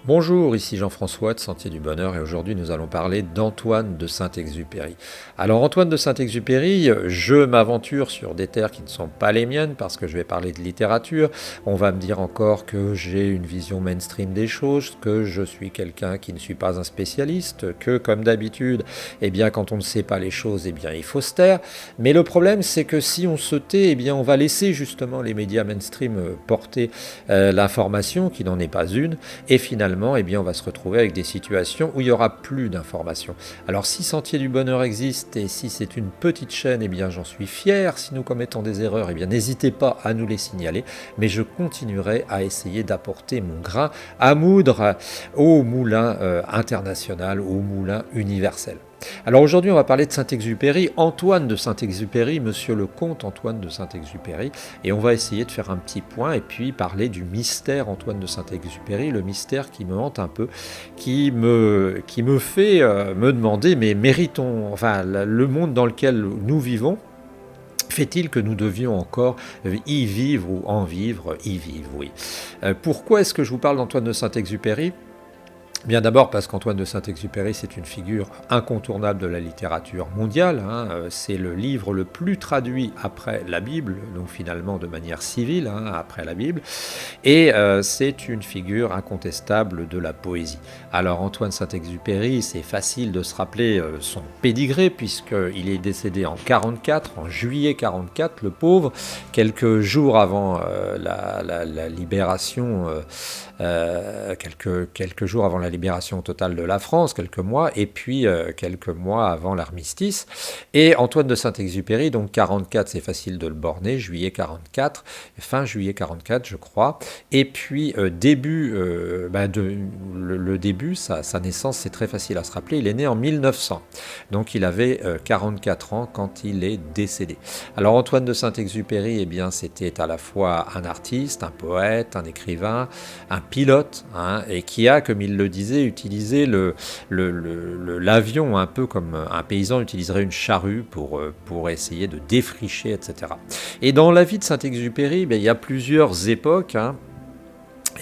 Bonjour, ici Jean-François de Sentier du Bonheur et aujourd'hui nous allons parler d'Antoine de Saint-Exupéry. Alors Antoine de Saint-Exupéry, je m'aventure sur des terres qui ne sont pas les miennes parce que je vais parler de littérature. On va me dire encore que j'ai une vision mainstream des choses, que je suis quelqu'un qui ne suis pas un spécialiste, que comme d'habitude, eh bien quand on ne sait pas les choses, eh bien il faut se taire. Mais le problème c'est que si on se tait, eh bien on va laisser justement les médias mainstream porter l'information qui n'en est pas une et finalement eh bien, on va se retrouver avec des situations où il n'y aura plus d'informations. Alors si Sentier du Bonheur existe et si c'est une petite chaîne, eh bien j'en suis fier. Si nous commettons des erreurs, eh bien n'hésitez pas à nous les signaler. Mais je continuerai à essayer d'apporter mon grain à moudre au moulin international, au moulin universel. Alors aujourd'hui, on va parler de Saint-Exupéry, Antoine de Saint-Exupéry, monsieur le comte Antoine de Saint-Exupéry, et on va essayer de faire un petit point et puis parler du mystère Antoine de Saint-Exupéry, le mystère qui me hante un peu, qui me fait me demander, mais méritons, enfin, le monde dans lequel nous vivons, fait-il que nous devions encore y vivre ou en vivre, y vivre, oui. Pourquoi est-ce que je vous parle d'Antoine de Saint-Exupéry ? Bien d'abord parce qu'Antoine de Saint-Exupéry, c'est une figure incontournable de la littérature mondiale. C'est le livre le plus traduit après la Bible, donc finalement de manière civile, après la Bible. Et c'est une figure incontestable de la poésie. Alors Antoine Saint-Exupéry, c'est facile de se rappeler son pédigré, puisqu'il est décédé en 44, en juillet 44, le pauvre, quelques jours avant la libération, quelques jours avant la libération totale de la France, quelques mois, et puis quelques mois avant l'armistice. Et Antoine de Saint-Exupéry, donc 44, c'est facile de le borner, juillet 44, fin juillet 44, je crois. Et puis le début, sa naissance, c'est très facile à se rappeler, il est né en 1900. Donc il avait 44 ans quand il est décédé. Alors Antoine de Saint-Exupéry, eh bien, c'était à la fois un artiste, un poète, un écrivain, un pilote, et qui a, comme il le disait, utilisé l'avion un peu comme un paysan utiliserait une charrue pour essayer de défricher, etc. Et dans la vie de Saint-Exupéry, il y a plusieurs époques.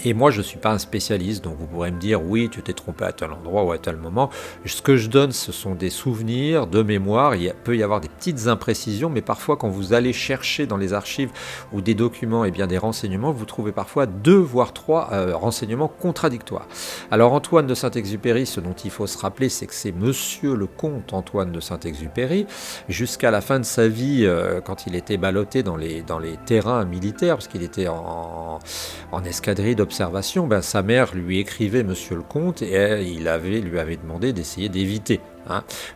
Et moi, je ne suis pas un spécialiste, donc vous pourrez me dire, oui, tu t'es trompé à tel endroit ou à tel moment. Ce que je donne, ce sont des souvenirs de mémoire. Il peut y avoir des petites imprécisions, mais parfois, quand vous allez chercher dans les archives ou des documents, eh bien, des renseignements, vous trouvez parfois 2 voire 3 renseignements contradictoires. Alors, Antoine de Saint-Exupéry, ce dont il faut se rappeler, c'est que c'est monsieur le comte Antoine de Saint-Exupéry, jusqu'à la fin de sa vie, quand il était ballotté dans les terrains militaires, parce qu'il était en escadrille d'observation, sa mère lui écrivait monsieur le comte et lui avait demandé d'essayer d'éviter.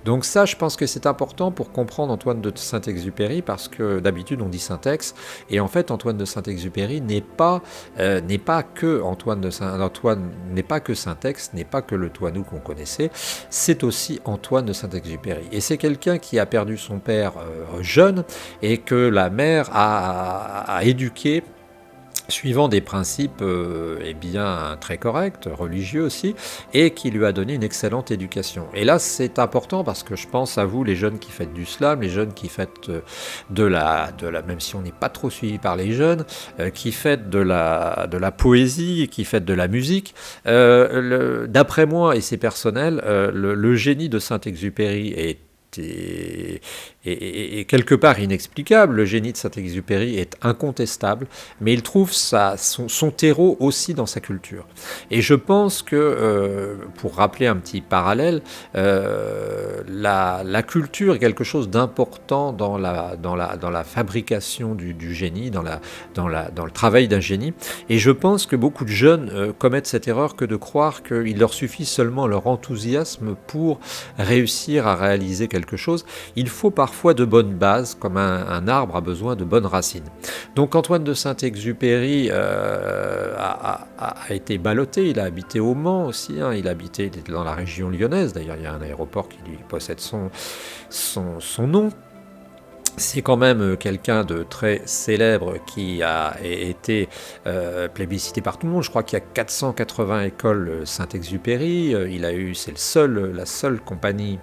Donc ça, je pense que c'est important pour comprendre Antoine de Saint-Exupéry, parce que d'habitude on dit Saint-Ex, et en fait Antoine de Saint-Exupéry n'est pas que n'est pas que Saint-Ex, n'est pas que le Toinou qu'on connaissait, c'est aussi Antoine de Saint-Exupéry. Et c'est quelqu'un qui a perdu son père jeune et que la mère a éduqué suivant des principes très corrects, religieux aussi, et qui lui a donné une excellente éducation. Et là, c'est important parce que je pense à vous, les jeunes qui faites du slam, les jeunes qui faites même si on n'est pas trop suivi par les jeunes, qui faites de la poésie, qui faites de la musique. D'après moi, et c'est personnel, le génie de Saint-Exupéry est quelque part inexplicable. Le génie de Saint-Exupéry est incontestable, mais il trouve son terreau aussi dans sa culture. Et je pense que, pour rappeler un petit parallèle, la culture est quelque chose d'important dans la fabrication du génie, dans le travail d'un génie. Et je pense que beaucoup de jeunes commettent cette erreur que de croire qu'il leur suffit seulement leur enthousiasme pour réussir à réaliser quelque chose. Il faut parfois de bonnes bases, comme un arbre a besoin de bonnes racines. Donc Antoine de Saint-Exupéry a été ballotté, il a habité au Mans aussi, il était dans la région lyonnaise, d'ailleurs il y a un aéroport qui lui possède son nom. C'est quand même quelqu'un de très célèbre qui a été plébiscité par tout le monde. Je crois qu'il y a 480 écoles Saint-Exupéry. C'est la seule compagnie.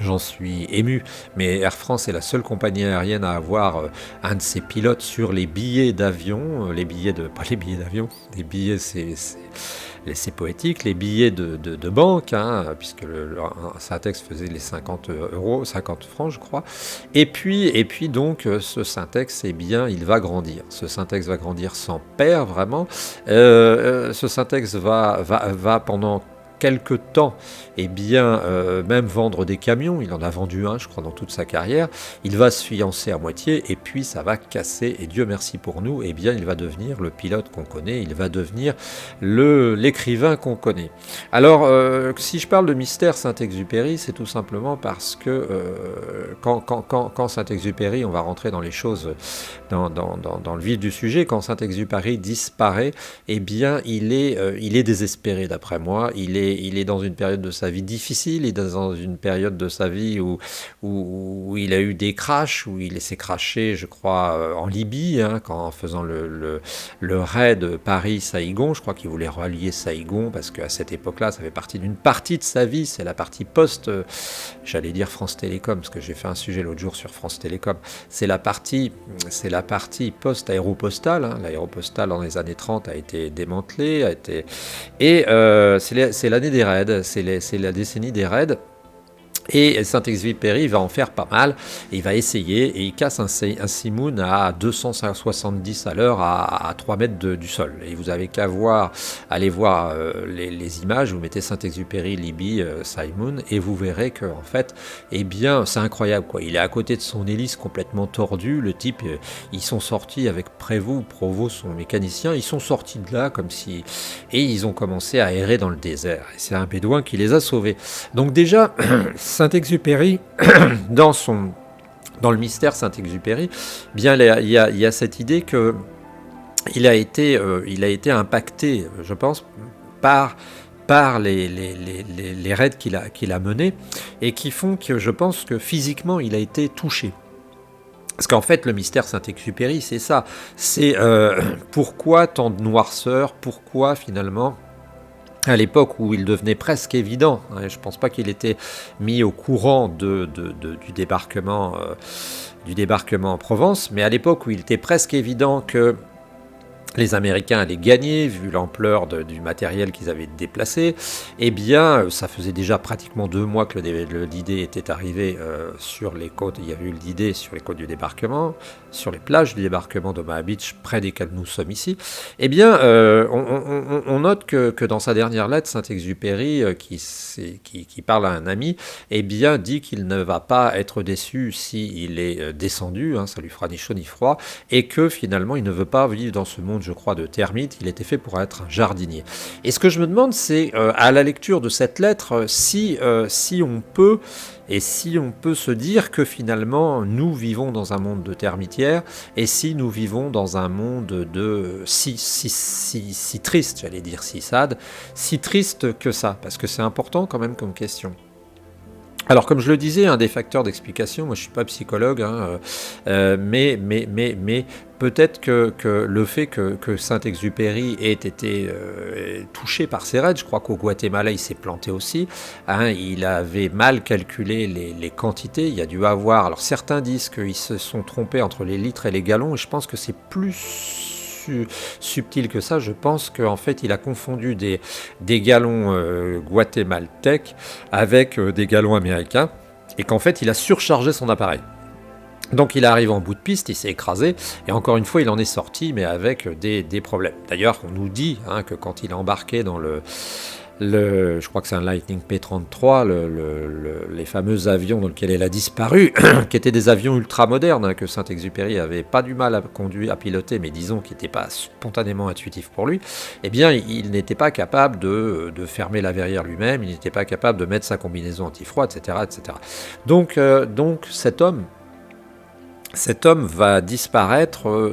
J'en suis ému, mais Air France est la seule compagnie aérienne à avoir un de ses pilotes sur les billets d'avion, pas les billets d'avion, les billets c'est poétique, les billets de banque, hein, puisque un syntex faisait les 50 euros, 50 francs, je crois. Et puis donc, ce syntex, eh bien, il va grandir. Ce syntex va grandir sans père, vraiment. Ce syntex va pendant quelque temps, eh bien, même vendre des camions. Il en a vendu un, je crois, dans toute sa carrière. Il va se fiancer à moitié, et puis ça va casser. Et Dieu merci pour nous, eh bien, il va devenir le pilote qu'on connaît. Il va devenir l'écrivain qu'on connaît. Alors, si je parle de mystère Saint-Exupéry, c'est tout simplement parce que quand Saint-Exupéry, on va rentrer dans les choses, dans le vif du sujet, quand Saint-Exupéry disparaît, eh bien, il est désespéré, d'après moi. Il est dans une période de sa vie difficile, il est dans une période de sa vie où il a eu des crashs, où il s'est crashé, je crois, en Libye, hein, en faisant le raid Paris-Saïgon. Je crois qu'il voulait relier Saïgon, parce qu'à cette époque-là, ça fait partie d'une partie de sa vie, c'est la partie j'allais dire France Télécom, parce que j'ai fait un sujet l'autre jour sur France Télécom, c'est la partie post-aéropostale, hein. L'aéropostale dans les années 30 a été démantelée, et c'est l'année des raids, c'est la décennie des raids. Et Saint-Exupéry va en faire pas mal, et il va essayer, et il casse un Simoun à 270 à l'heure à 3 mètres du sol. Et vous avez qu'à aller voir les images, vous mettez Saint-Exupéry, Libye, Simoun, et vous verrez que, en fait, eh bien, c'est incroyable, quoi. Il est à côté de son hélice complètement tordu, le type, ils sont sortis avec Provost, son mécanicien, ils sont sortis de là comme si... Et ils ont commencé à errer dans le désert. Et c'est un bédouin qui les a sauvés. Donc déjà... Saint-Exupéry, dans le mystère Saint-Exupéry, bien il y a cette idée que il a été impacté, je pense, par les raids qu'il a menés, et qui font que je pense que physiquement il a été touché. Parce qu'en fait, le mystère Saint-Exupéry, c'est ça. C'est pourquoi tant de noirceur, pourquoi finalement... À l'époque où il devenait presque évident, hein, je ne pense pas qu'il était mis au courant du débarquement en Provence, mais à l'époque où il était presque évident que les Américains allaient gagner, vu l'ampleur du matériel qu'ils avaient déplacé, eh bien, ça faisait déjà pratiquement 2 mois que le D-Day était arrivé sur les côtes. Il y avait eu le D-Day sur les côtes du débarquement, sur les plages du débarquement d'Omaha Beach, près desquelles nous sommes ici. Eh bien, on note que dans sa dernière lettre, Saint-Exupéry, qui parle à un ami, eh bien, dit qu'il ne va pas être déçu s'il est descendu, hein, ça lui fera ni chaud ni froid, et que finalement, il ne veut pas vivre dans ce monde, je crois, de termites. Il était fait pour être un jardinier. Et ce que je me demande, c'est, à la lecture de cette lettre, si on peut se dire que finalement, nous vivons dans un monde de termitières, et si nous vivons dans un monde si triste, j'allais dire si sad, si triste que ça, parce que c'est important quand même comme question. Alors, comme je le disais, un des facteurs d'explication, moi je ne suis pas psychologue, hein, mais peut-être que le fait que Saint-Exupéry ait été touché par ces raids, je crois qu'au Guatemala il s'est planté aussi, hein, il avait mal calculé les quantités, il y a dû avoir... Alors certains disent qu'ils se sont trompés entre les litres et les gallons, et je pense que c'est plus subtil que ça. Je pense qu'en fait il a confondu des gallons guatémaltèques avec des gallons américains, et qu'en fait il a surchargé son appareil. Donc il arrive en bout de piste, il s'est écrasé, et encore une fois il en est sorti, mais avec des problèmes. D'ailleurs on nous dit, hein, que quand il est embarqué dans je crois que c'est un Lightning P-33, les fameux avions dans lesquels elle a disparu, qui étaient des avions ultra modernes, hein, que Saint-Exupéry avait pas du mal à conduire, à piloter, mais disons qui n'étaient pas spontanément intuitifs pour lui, eh bien il n'était pas capable de fermer la verrière lui-même, il n'était pas capable de mettre sa combinaison anti-froid, etc., etc. Donc cet homme va disparaître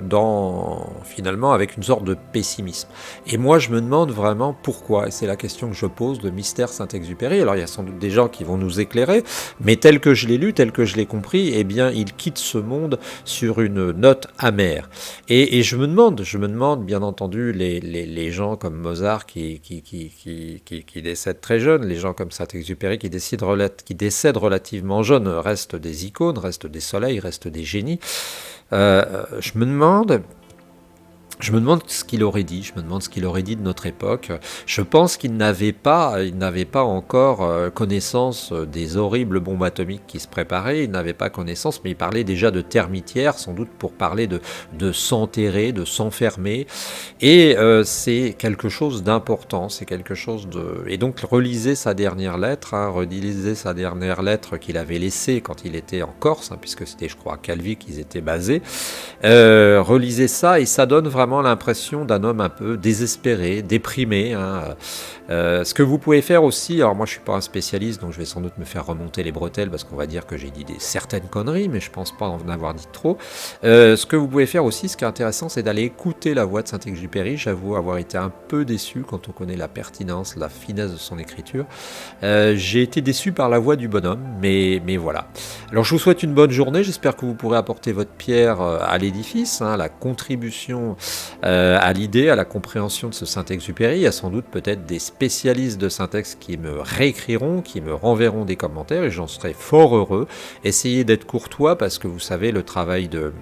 finalement avec une sorte de pessimisme. Et moi, je me demande vraiment pourquoi. Et c'est la question que je pose, le mystère Saint-Exupéry. Alors, il y a sans doute des gens qui vont nous éclairer, mais tel que je l'ai lu, tel que je l'ai compris, eh bien, il quitte ce monde sur une note amère. Et je me demande, bien entendu, les gens comme Mozart qui décèdent très jeunes, les gens comme Saint-Exupéry qui décèdent relativement jeunes, restent des icônes, restent des soleils, restent des génies. Je me demande Je me demande ce qu'il aurait dit, je me demande ce qu'il aurait dit de notre époque. Je pense qu'il n'avait pas encore connaissance des horribles bombes atomiques qui se préparaient, il n'avait pas connaissance, mais il parlait déjà de termitières, sans doute pour parler de s'enterrer, de s'enfermer. Et c'est quelque chose d'important, c'est quelque chose de... Et donc relisez sa dernière lettre, hein, relisez sa dernière lettre qu'il avait laissée quand il était en Corse, hein, puisque c'était, je crois, à Calvi qu'ils étaient basés. Relisez ça et ça donne vraiment l'impression d'un homme un peu désespéré, déprimé, hein. Ce que vous pouvez faire aussi, alors moi je suis pas un spécialiste donc je vais sans doute me faire remonter les bretelles parce qu'on va dire que j'ai dit certaines conneries mais je pense pas en avoir dit trop. Ce que vous pouvez faire aussi, ce qui est intéressant, c'est d'aller écouter la voix de Saint-Exupéry. J'avoue avoir été un peu déçu quand on connaît la pertinence, la finesse de son écriture. J'ai été déçu par la voix du bonhomme, mais voilà. Alors je vous souhaite une bonne journée, j'espère que vous pourrez apporter votre pierre à l'édifice, hein, à la contribution à l'idée, à la compréhension de ce Saint-Exupéry. Il y a sans doute peut-être des spécialistes de syntaxe qui me réécriront, qui me renverront des commentaires et j'en serai fort heureux. Essayez d'être courtois parce que vous savez, le travail de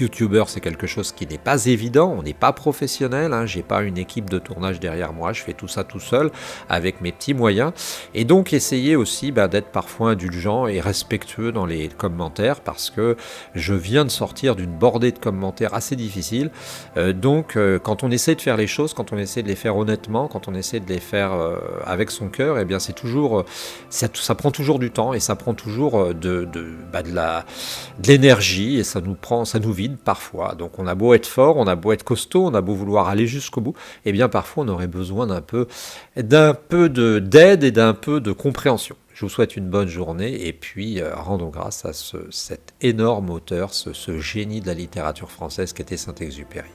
YouTubeur, c'est quelque chose qui n'est pas évident, on n'est pas professionnel, hein, j'ai pas une équipe de tournage derrière moi, je fais tout ça tout seul avec mes petits moyens. Et donc essayez aussi d'être parfois indulgent et respectueux dans les commentaires parce que je viens de sortir d'une bordée de commentaires assez difficile. Quand on essaie de faire les choses, quand on essaie de les faire honnêtement, quand on essaie de les faire avec son cœur, eh bien c'est toujours, ça prend toujours du temps et ça prend toujours de l'énergie et ça nous vide parfois. Donc on a beau être fort, on a beau être costaud, on a beau vouloir aller jusqu'au bout, et bien parfois on aurait besoin d'aide et d'un peu de compréhension. Je vous souhaite une bonne journée et puis rendons grâce à cet énorme auteur, ce génie de la littérature française qu'était Saint-Exupéry.